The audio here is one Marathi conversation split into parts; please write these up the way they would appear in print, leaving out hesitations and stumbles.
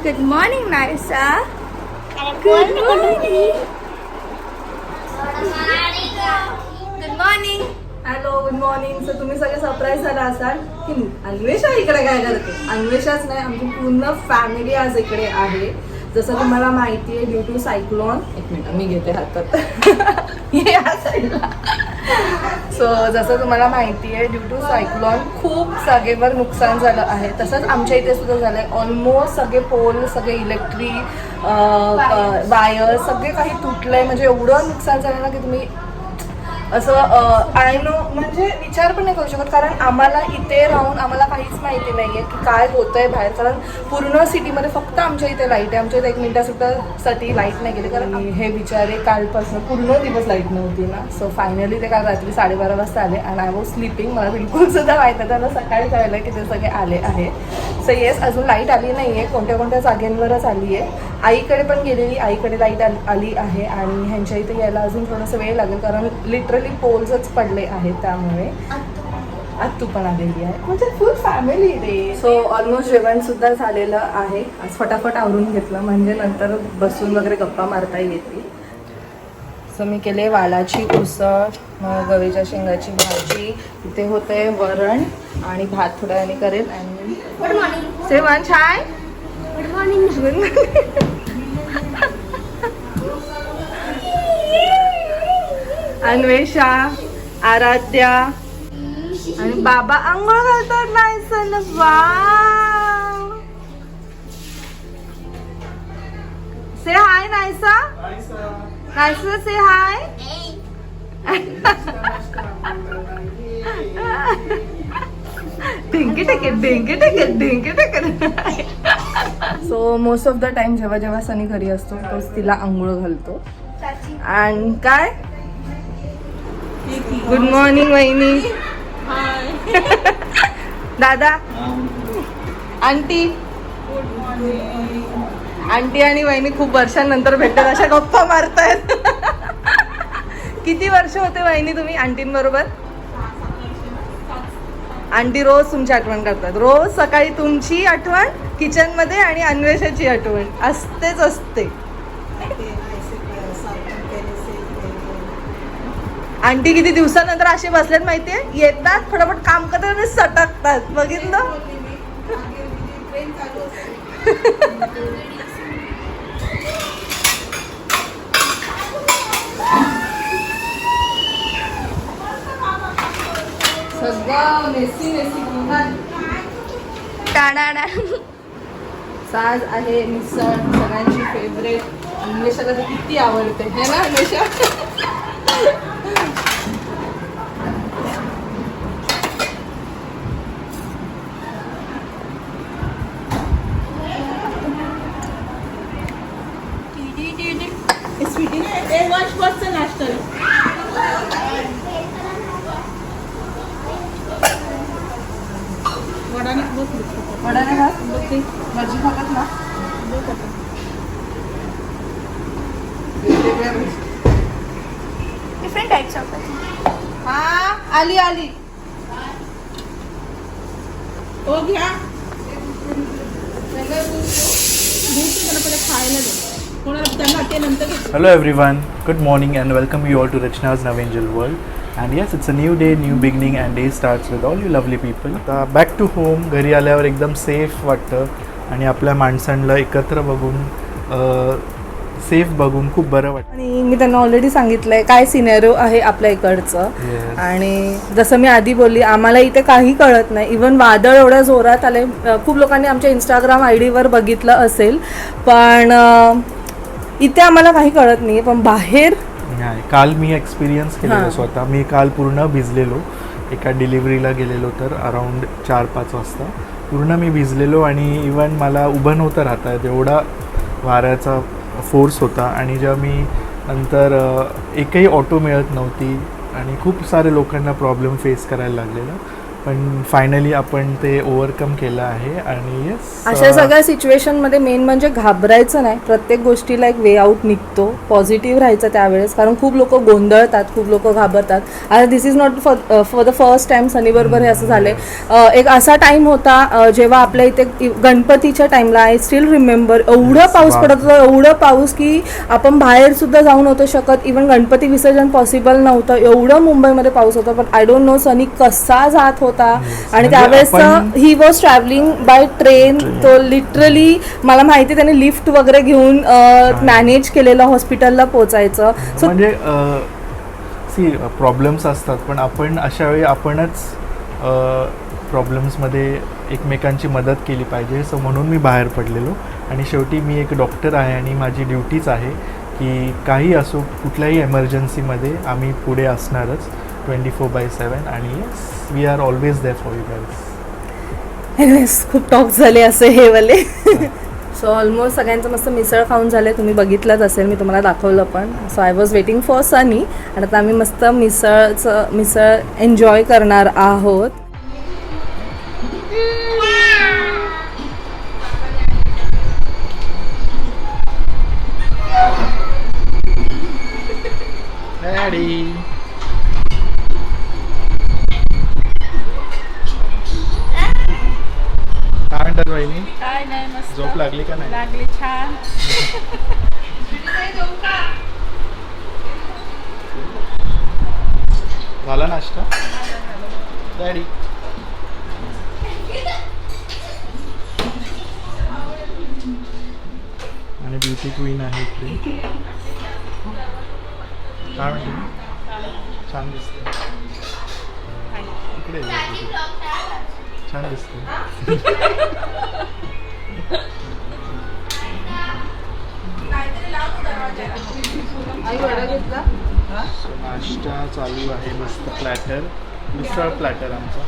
Good morning, Narissa. Good morning. Good morning. Hello, good morning. So तुम्ही सगळे सरप्राईज झाला असाल की अन्वेषा इकडे काय करते. अन्वेषाच नाही, आमची पूर्ण फॅमिली आज इकडे आहे. जसं तुम्हाला माहिती आहे, ड्यू टू सायक्लोन, एक मिनिट मी घेते हातात या साईडला. सो जसं तुम्हाला माहिती आहे, ड्यू टू सायक्लोन खूप जागेवर नुकसान झालं आहे. तसंच आमच्या इथे सुद्धा झालं आहे. ऑलमोस्ट सगळे पोल, सगळे इलेक्ट्रिक वायर सगळे काही तुटलं आहे. म्हणजे एवढं नुकसान झालं ना की तुम्ही असं आय नो म्हणजे विचार पण नाही करू शकत. कारण आम्हाला इथे राहून आम्हाला काहीच माहिती नाही आहे की काय होतं आहे बाहेर. कारण पूर्ण सिटीमध्ये फक्त आमच्या इथे लाईट आहे. आमच्या इथे 1 मिनिटासाठी लाईट नाही गेली. कारण हे बिचारे कालपासून पूर्ण दिवस लाईट नव्हती ना. सो फायनली ते काल रात्री 12:30 वाजता आले. And I was sleeping. मला बिलकुल सुद्धा माहीत नाही. त्यांना सकाळी कळलं की ते सगळे आले आहे. सो येस, अजून लाईट आली नाही आहे. कोणत्या कोणत्या जागेंवरच आली आहे. आईकडे पण गेलेली, आईकडे लाईट आली आहे. आणि ह्यांच्या इथे यायला अजून थोडंसं वेळ लागेल. कारण लिटरली पोल्सच पडले आहेत. त्यामुळे आत्तू पण आलेली आहे. म्हणजे फुल फॅमिली रे. सो ऑलमोस्ट जेवण सुद्धा झालेलं आहे. आज फटाफट आवरून घेतलं म्हणजे नंतर बसून वगैरे गप्पा मारता येतील. सो मी केले वालाची उसळ, मग गव्हाच्या शेंगाची भाजी, इथे होते वरण आणि भात थोड्या वेळाने करेल. आणि Good morning. से वन छाय. Good morning. अन्वेषा, आराध्या आणि बाबा आंघोळ घालतात. नाहीसं wow. Say hi Naysa. Naysa say hi. ढिंकी टिकेट ढिंकी टिकेट ढिंकी टिकेट. So most of the time जेव्हा जेव्हा सनी घरी असतो तोच तिला आंघोळ घालतो. आणि काय गुड मॉर्निंग वहिनी. दादा, आंटी. आंटी आणि वहिनी खूप वर्षांनंतर भेटतात. अशा गप्पा मारतायत. किती वर्ष होते वहिनी तुम्ही आंटींबरोबर? आंटी रोज तुमची आठवण करतात. रोज सकाळी तुमची आठवण किचन मध्ये आणि अन्वेषाची आठवण असतेच असते. आंटी किती दिवसानंतर असे बसलेत माहितीये. येतात फटाफट काम करतात आणि सटकतात. बघितलं. सगळं मेसी मेसी. टाळाडा. साज आहे मिसळ, सगळ्यांची फेवरेट. अन्वेषाला तर किती आवडते है ना अन्वेषा. वडाने भात भाजी खातात ना. Different types of it. हा आली आली. हो घ्या. Hello everyone, good morning and welcome you all to Rachna's Navangel World. And yes, it's a new day, new beginning and day starts with all you lovely people. Back to home, घरी आल्यावर एकदम सेफ वाटतं आणि आपल्या माणसांना एकत्र बघून सेफ बघून खूप बरं वाटतं. आणि मी त्यांना ऑलरेडी सांगितलंय काय सिनेरिओ आहे आपल्या इकडचं. Yes. आणि जसं मी आधी बोलली, आम्हाला इथे काही कळत नाही. इवन वादळ एवढ्या जोरात आले. खूप लोकांनी आमच्या इंस्टाग्राम ID वर बघितलं असेल. पण इथे आम्हाला काही कळत नाही. पण बाहेर नाही, काल मी एक्सपिरियन्स केलेलं स्वतः. मी काल पूर्ण भिजलेलो. एका डिलिव्हरीला गेलेलो तर अराउंड 4-5 वाजता पूर्ण मी भिजलेलो. आणि इवन मला उभं नव्हतं राहता येत, एवढा वाऱ्याचा फोर्स होता. आणि जेव्हा मी नंतर एकही ऑटो मिळत नव्हती आणि खूप सारे लोकांना प्रॉब्लेम फेस करायला लागलेला. पण फायनली आपण ते ओव्हरकम केलं आहे आणि येस अशा सगळ्या सिच्युएशनमध्ये मेन म्हणजे घाबरायचं नाही. प्रत्येक गोष्टीला एक वे आउट निघतो. पॉझिटिव्ह राहायचं त्यावेळेस, कारण खूप लोक गोंधळतात, खूप लोक घाबरतात. आता this is not for the first time सनीबरोबर हे असं झालं. एक असा टाइम होता जेव्हा आपल्या इथे गणपतीच्या टाइमला आय स्टील रिमेंबर एवढं पाऊस पडत होतं, एवढं पाऊस की आपण बाहेर सुद्धा जाऊ नव्हतो शकत. इवन गणपती विसर्जन पॉसिबल नव्हतं, एवढं मुंबईमध्ये पाऊस होता. पण आय डोंट नो सनी कसा जात होता. आणि त्यावेळेस he was travelling by train. तो लिटरली मला माहिती त्याने लिफ्ट वगैरे घेऊन मॅनेज केलेलं हॉस्पिटलला पोचायचं. सो म्हणजे सी प्रॉब्लेम्स असतात, पण आपण अशा वेळी आपणच प्रॉब्लेम्समध्ये एकमेकांची मदत केली पाहिजे. सो म्हणून मी बाहेर पडलेलो. आणि शेवटी मी एक डॉक्टर आहे आणि माझी ड्युटीच आहे की काही असो, कुठल्याही एमर्जन्सीमध्ये आम्ही पुढे असणारच 24/7. आणि yes, we are always there for you guys. Anyways, खूप टॉक झाले असे हे वाले. सो ऑलमोस्ट सगळ्यांचं मस्त मिसळ खाऊन झाले. तुम्ही बघितलंच असेल, मी तुम्हाला दाखवलं पण. So I was waiting for Sunny. आणि आता आम्ही मस्त मिसळ एन्जॉय करणार आहोत. डॅडी काय म्हणतात वहिनी? काय नाही, मस्त झोप लागली का नाही? लागली, छान. झाला नाश्ता डॅडी? आणि ब्युटी क्वीन आहे इकडे. काय म्हणते? छान दिसते इकडे. छान दिसते. नाश्ता चालू आहे, मस्त प्लॅटर, मिसळ प्लॅटर आमचा.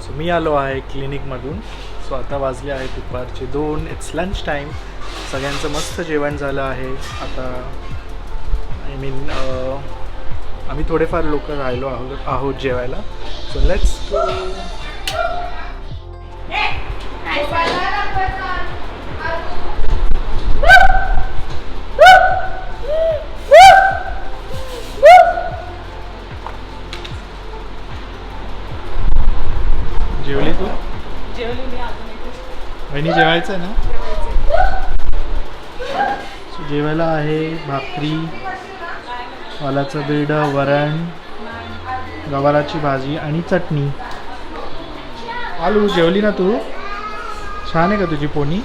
सो मी आलो आहे क्लिनिकमधून. सो आता वाजले आहे दुपारचे 2. It's lunch time. सगळ्यांचं मस्त जेवण झालं आहे. आता आय मीन आम्ही थोडेफार लोक राहिलो आहोत जेवायला. So let's go. जेवली तू? जेवली मी अजून इथे. बहिणी जेवायचं आहे ना? सो जेवायला आहे भाकरी, वालाचं बेड, वरण, गवाराची भाजी आणि चटणी. आलू, जेवली ना तू? छान आहे का तुझी पोनी?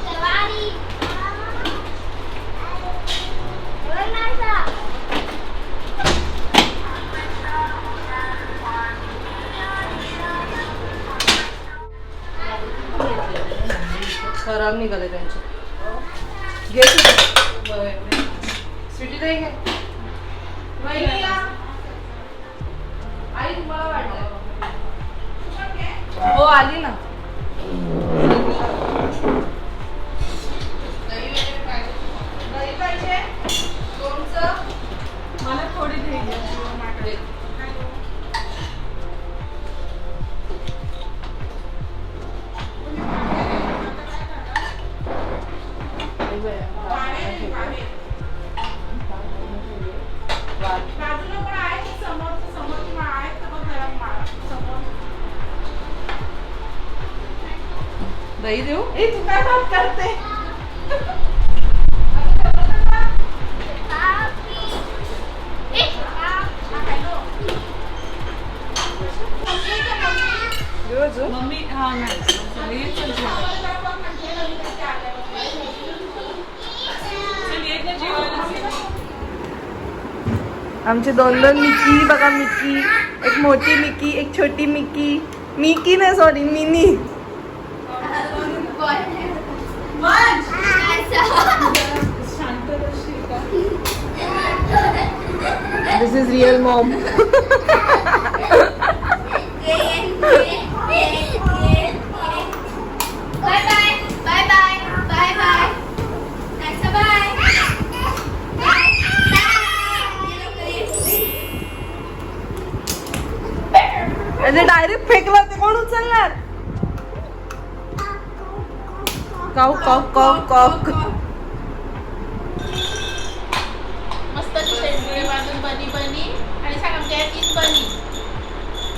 खराब निघाले त्यांचे. स्वीटी ताई घे. आई तुम्हाला वाटलं? हो आली ना. दही पाहिजे? लोणचं? मला थोडी दे. दही देऊ? ए तू काय बात करते? मम्मी हा नाही चल जेवायला. आमचे 2 मिकी बघा. मिकी, एक मोठी मिकी, एक छोटी मिकी. मिकी नाही, sorry, mini. This is real mom. Bye bye. आणि डायरेक्ट फेकला ते कोण उचलणार? काऊ काऊ काऊ काऊ. मस्त शेंगुळे बाजून बनी बनी आणि सांग आमच्या या 3 बनी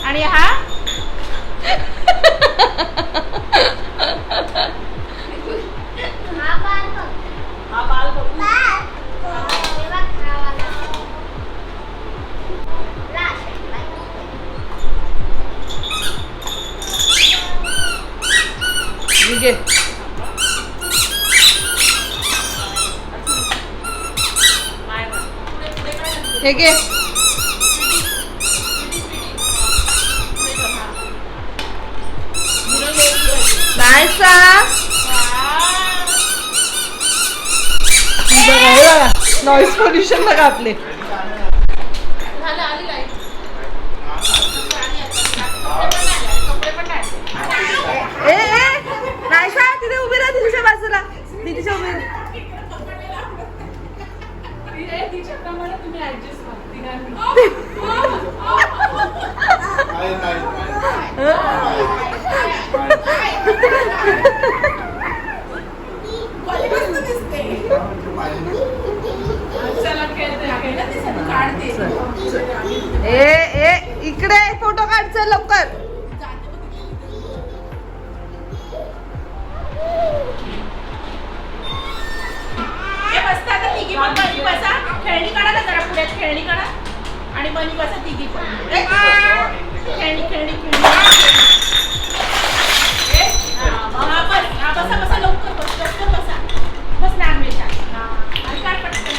आणि हा हा बाल बघू. ठीक आहे. हे घे. नॉइस पोल्युशन बघा आपले. झालं आली लाईट कपडे पण नाही ए ए नाही सा तिथे उभी राहा तिच्या बाजूला. तिच्या उभी राहा. तिच्या प्रमाणे तुम्ही ऍडजस्ट करा. चला खेळते. ए ए इकडे फोटो काढ चल लवकर. बसता आता तिघी पण बनी बसा खेळणी काढा ना जरा पुढ्यात खेळणी काढा आणि बनी बसा तिघी पण खेळणी खेळणी खेळणी हा बसा बसा लवकर बस लवकर बसा बस ना अन्वेषा आणि काढ पटकन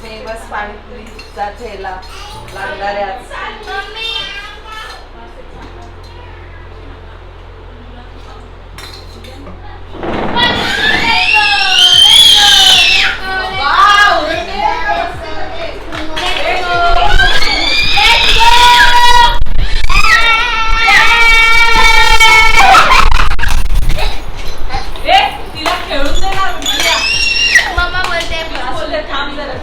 फेमस पाणीपुरीचा ठेला लागणाऱ्याच. तिला खेळून दे ना. मम्मा बोलते बोलते थांब जरा.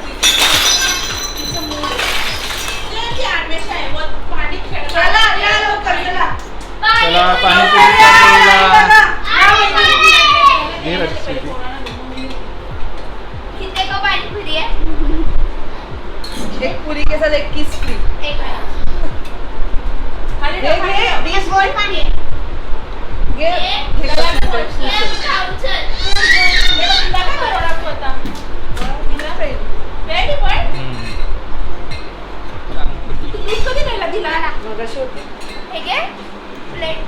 अन्वेषा आहे व पाणी खेळ चला या लवकर चला. चला पाणीपुरीचा ठेला. घे रस्सी. कितने को पानीपुरी है? एक पुरी के साथ एक किस फ्री. एक है. खाली घे घे 20 गोल्ड पानी है. घे. ये खाऊ चल. तिला काय बरोबर होता तिला पाहिजे. रेडी पण दूध कधी द्यायला दिला ना मगाशी होती. ठीक है प्लेट.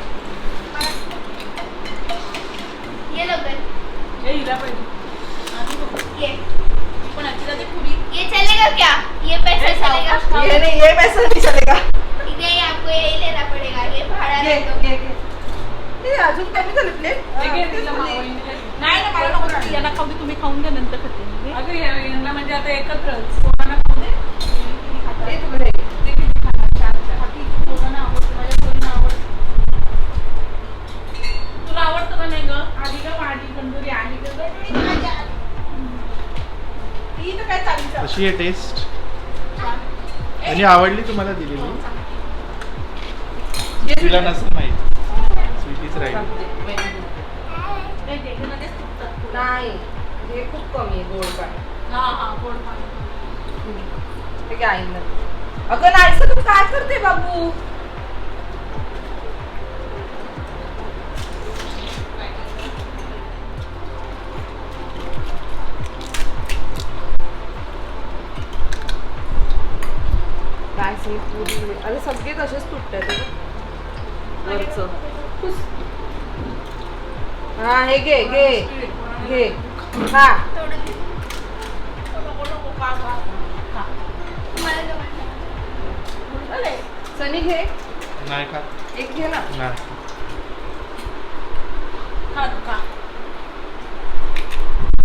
ये लो गन. हे हिला पाहिजे. ये पण आजीला ते पुरी ये चलेगा क्या? ये पैसा चलेगा? ये नहीं ये पैसा नहीं चलेगा. नहीं आपको यही लेना पड़ेगा. ये भाड़ा घे नहीं दो. घे घे. ए अजून कमी झाली प्लेट. हे घे तिला मावळीने. नाही ना मला नको तू याला खाऊ दे तुम्ही खाऊन घ्या नंतर खाते मी. अगं यांना म्हणजे आता एकत्रच कोणाला खाऊ दे. ए तू घे. ते किती खाणार? छान छान. बाकी पोरांना आवडतं माझ्या पोरींना आवडतं. तुला आवडतं का नाही ग आधी का वाढी तंदुरी आली ग ती तर काय चालली कशी आहे टेस्ट? आणि आवडली तुम्हाला दिलेली? तिला नसेल माहिती. स्वीटीच राहील. नाही हे खूप कमी आहे गोड पाणी. हा हा गोड पाणी ते काय आहे ना. अगं नाही तू काय करते बाबू? ही पुरी अरे सगळे कसेच तुटतात वरचं हा हे घे घे घे हा थोडं दे. मला दोन. सनी घे नाही का एक घे ना नाही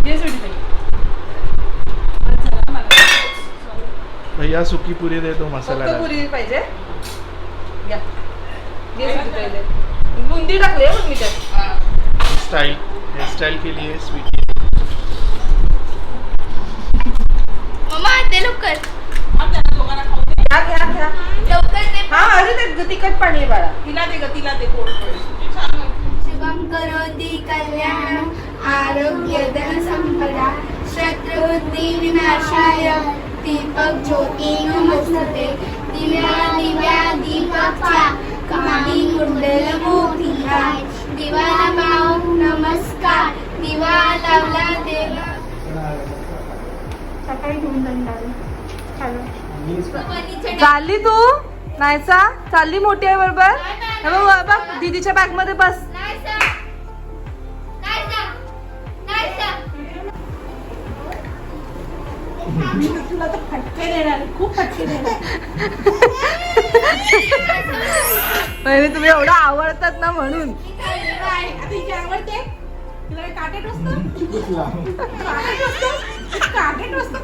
ये सुटी ताई. भैया सुकी पुरी दे दो मसाला फक्त डाल. पुरी पाहिजे घ्या घे सुकी पहिले बुंदी टाकली आहे बघ मी त्यात स्टाइल हेयर स्टाइल के लिए स्वीटी. मम्मा दे लवकर. आपल्याला दोघांना खाऊ दे. घ्या घ्या घ्या लवकर दे. हा अरे ते तिखट पाणी आहे बाळा तिला दे ग तिला दे गोड शुभम करोति कल्याणं आरोग्यधन संपदा शत्रुबुद्धी विनाशाय दीपक ज्योती नमस्ते दिव्या दिव्या दीपकच्या कामी कुंडल मोतीहाय दिवा लावू नमस्कार दिवा लावला देवा सकाळी घेऊन चालली तू नाहीसा चालली मोठी आहे बरोबर हे बघ बघ दीदीच्या बॅग मध्ये बस तुला तर फटके देणार खूप फटके देणार म्हणजे तुम्ही एवढं आवडतात ना म्हणून आता हिची आवडते तुला हे काटे टोचतं? काटे टोचतं?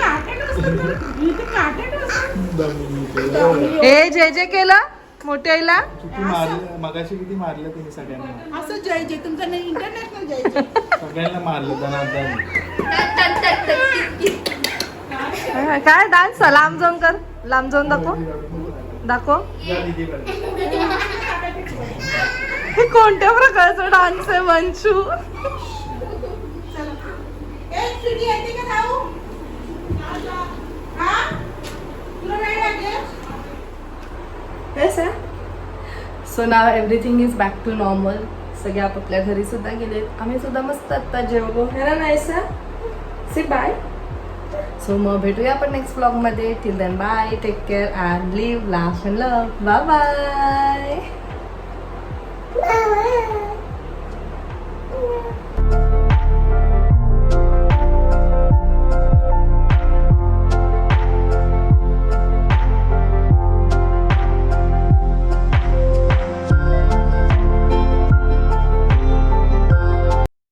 काटे टोचतं? इथे काटे टोचतं? हे जे जे केलं मोठ्या आईला मगाशी किती मारलं तिने सगळ्यांना. असं जय जय तुमचं नाही इंटरनॅशनल जय जय सगळ्यांना मारलं दनादन. काय डान्स लांब जाऊन कर लांब जाऊन दाखव दाखव जा दीदीकडे. हे कोणत्या प्रकारचा डान्स आहे वंशू ए सुटी येते का जाऊ हा तुला वेळ लागेल yes so now everything is back to normal सगळे आपापल्या घरी सुद्धा गेलेत आम्ही सुद्धा मस्त आत्ता जेवलो है ना नाही सर सी बाय सो मग भेटूया आपण नेक्स्ट ब्लॉग मध्ये till then bye take care and live laugh and love bye bye